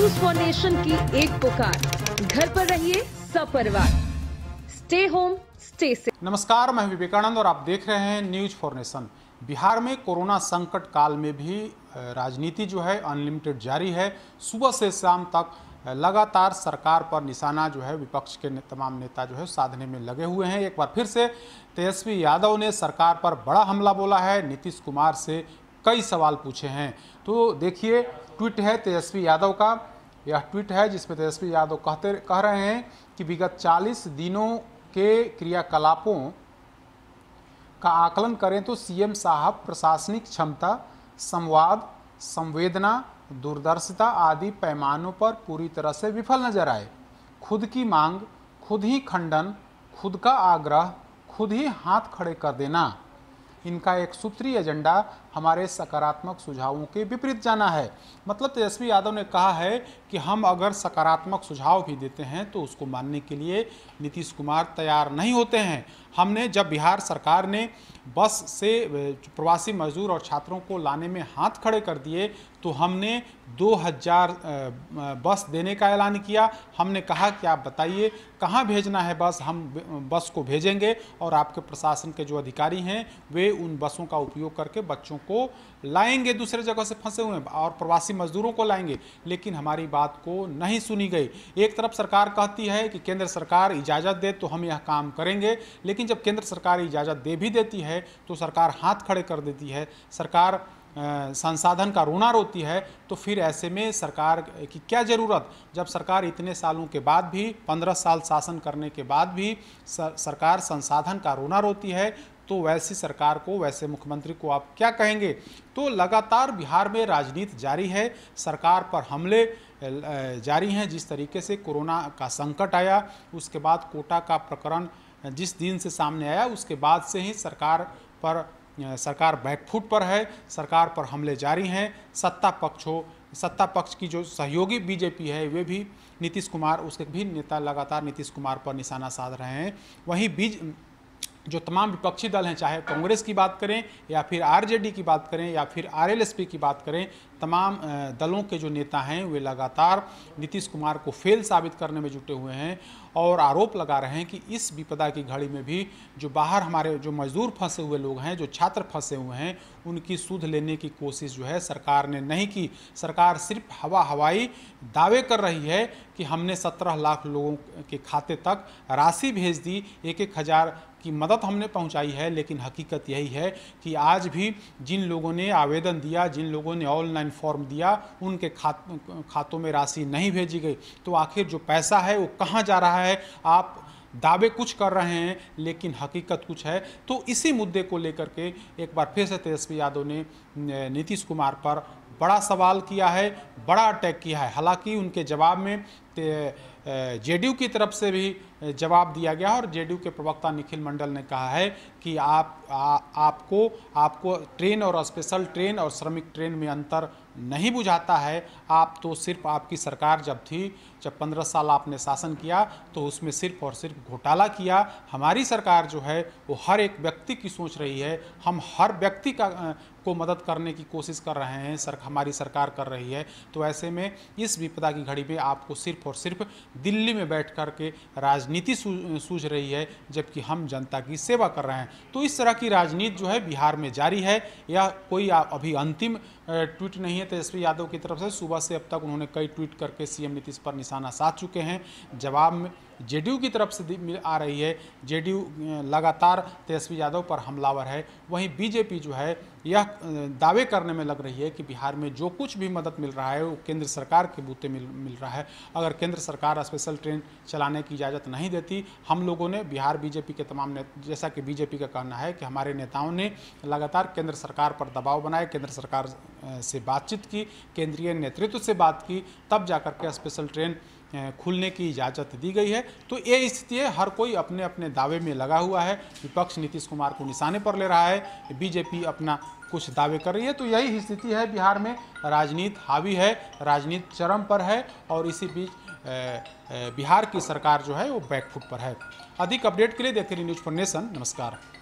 News for nation की एक पुकार, घर पर रहिए सपरिवार, स्टे होम स्टे सेफ। नमस्कार, मैं विवेकानंद और आप देख रहे हैं न्यूज फॉर नेशन। बिहार में कोरोना संकट काल में भी राजनीति जो है अनलिमिटेड जारी है। सुबह से शाम तक लगातार सरकार पर निशाना जो है विपक्ष के तमाम नेता जो है साधने में लगे हुए हैं। एक बार फिर से तेजस्वी यादव ने सरकार पर बड़ा हमला बोला है, नीतीश कुमार से कई सवाल पूछे हैं। तो देखिए, ट्वीट है तेजस्वी यादव का। यह ट्वीट है जिसमें तेजस्वी यादव कह रहे हैं कि विगत 40 दिनों के क्रियाकलापों का आकलन करें तो सीएम साहब प्रशासनिक क्षमता, संवाद, संवेदना, दूरदर्शिता आदि पैमानों पर पूरी तरह से विफल नजर आए। खुद की मांग, खुद ही खंडन, खुद का आग्रह, खुद ही हाथ खड़े कर देना, इनका एक सूत्रीय एजेंडा हमारे सकारात्मक सुझावों के विपरीत जाना है। मतलब तेजस्वी यादव ने कहा है कि हम अगर सकारात्मक सुझाव भी देते हैं तो उसको मानने के लिए नीतीश कुमार तैयार नहीं होते हैं। हमने जब बिहार सरकार ने बस से प्रवासी मजदूर और छात्रों को लाने में हाथ खड़े कर दिए तो हमने 2000 बस देने का ऐलान किया। हमने कहा कि आप बताइए कहाँ भेजना है बस, हम बस को भेजेंगे और आपके प्रशासन के जो अधिकारी हैं वे उन बसों का उपयोग करके बच्चों को लाएंगे, दूसरे जगह से फंसे हुए और प्रवासी मजदूरों को लाएंगे। लेकिन हमारी बात को नहीं सुनी गई। एक तरफ सरकार कहती है कि केंद्र सरकार इजाज़त दे तो हम यह काम करेंगे, लेकिन जब केंद्र सरकार इजाज़त दे भी देती है तो सरकार हाथ खड़े कर देती है, सरकार संसाधन का रोना रोती है। तो फिर ऐसे में सरकार की क्या ज़रूरत, जब सरकार इतने सालों के बाद भी 15 साल शासन करने के बाद भी सरकार संसाधन का रोना रोती है, तो वैसी सरकार को, वैसे मुख्यमंत्री को आप क्या कहेंगे। तो लगातार बिहार में राजनीति जारी है, सरकार पर हमले जारी हैं। जिस तरीके से कोरोना का संकट आया, उसके बाद कोटा का प्रकरण जिस दिन से सामने आया उसके बाद से ही सरकार बैकफुट पर है, सरकार पर हमले जारी हैं। सत्ता पक्ष की जो सहयोगी बीजेपी है वे भी नीतीश कुमार, उसके भी नेता लगातार नीतीश कुमार पर निशाना साध रहे हैं। वहीं जो तमाम विपक्षी दल हैं, चाहे कांग्रेस की बात करें या फिर आरजेडी की बात करें या फिर आरएलएसपी की बात करें, तमाम दलों के जो नेता हैं वे लगातार नीतीश कुमार को फेल साबित करने में जुटे हुए हैं और आरोप लगा रहे हैं कि इस विपदा की घड़ी में भी जो बाहर हमारे जो मजदूर फंसे हुए लोग हैं, जो छात्र फंसे हुए हैं, उनकी सुध लेने की कोशिश जो है सरकार ने नहीं की। सरकार सिर्फ हवाई दावे कर रही है कि हमने 17 लाख लोगों के खाते तक राशि भेज दी, 1-1 हज़ार की मदद हमने पहुंचाई है। लेकिन हकीकत यही है कि आज भी जिन लोगों ने आवेदन दिया, जिन लोगों ने ऑनलाइन फॉर्म दिया, उनके खातों में राशि नहीं भेजी गई। तो आखिर जो पैसा है वो कहाँ जा रहा है। आप दावे कुछ कर रहे हैं लेकिन हकीकत कुछ है। तो इसी मुद्दे को लेकर के एक बार फिर से तेजस्वी यादव ने नीतीश कुमार पर बड़ा सवाल किया है, बड़ा अटैक किया है। हालांकि उनके जवाब में जेडीयू की तरफ से भी जवाब दिया गया और जेडीयू के प्रवक्ता निखिल मंडल ने कहा है कि आपको ट्रेन और स्पेशल ट्रेन और श्रमिक ट्रेन में अंतर नहीं बुझाता है। आप तो सिर्फ, आपकी सरकार जब 15 साल आपने शासन किया तो उसमें सिर्फ और सिर्फ घोटाला किया। हमारी सरकार जो है वो हर एक व्यक्ति की सोच रही है, हम हर व्यक्ति को मदद करने की कोशिश कर रहे हैं, हमारी सरकार कर रही है। तो ऐसे में इस विपदा की घड़ी में आपको सिर्फ और सिर्फ दिल्ली में बैठ कर के राजनीति सूझ रही है, जबकि हम जनता की सेवा कर रहे हैं। तो इस तरह की राजनीति जो है बिहार में जारी है। यह कोई अभी अंतिम ट्वीट नहीं है तेजस्वी यादव की तरफ से। सुबह से अब तक उन्होंने कई ट्वीट करके सीएम नीतीश पर निशाना साध चुके हैं। जवाब में जेडीयू की तरफ से आ रही है, जेडीयू लगातार तेजस्वी यादव पर हमलावर है। वहीं बीजेपी जो है यह दावे करने में लग रही है कि बिहार में जो कुछ भी मदद मिल रहा है वो केंद्र सरकार के बूते मिल रहा है। अगर केंद्र सरकार स्पेशल ट्रेन चलाने की इजाज़त नहीं देती, हम लोगों ने बिहार बीजेपी के तमाम जैसा कि बीजेपी का कहना है कि हमारे नेताओं ने लगातार केंद्र सरकार पर दबाव बनाए, केंद्र सरकार से बातचीत की, केंद्रीय नेतृत्व से बात की, तब जाकर के स्पेशल ट्रेन खुलने की इजाज़त दी गई है। तो ये स्थिति है, हर कोई अपने अपने दावे में लगा हुआ है। विपक्ष नीतीश कुमार को निशाने पर ले रहा है, बीजेपी अपना कुछ दावे कर रही है। तो यही स्थिति है बिहार में, राजनीति हावी है, राजनीति चरम पर है और इसी बीच बिहार की सरकार जो है वो बैकफुट पर है। अधिक अपडेट के लिए देखते रहिए न्यूज फॉर नेशन। नमस्कार।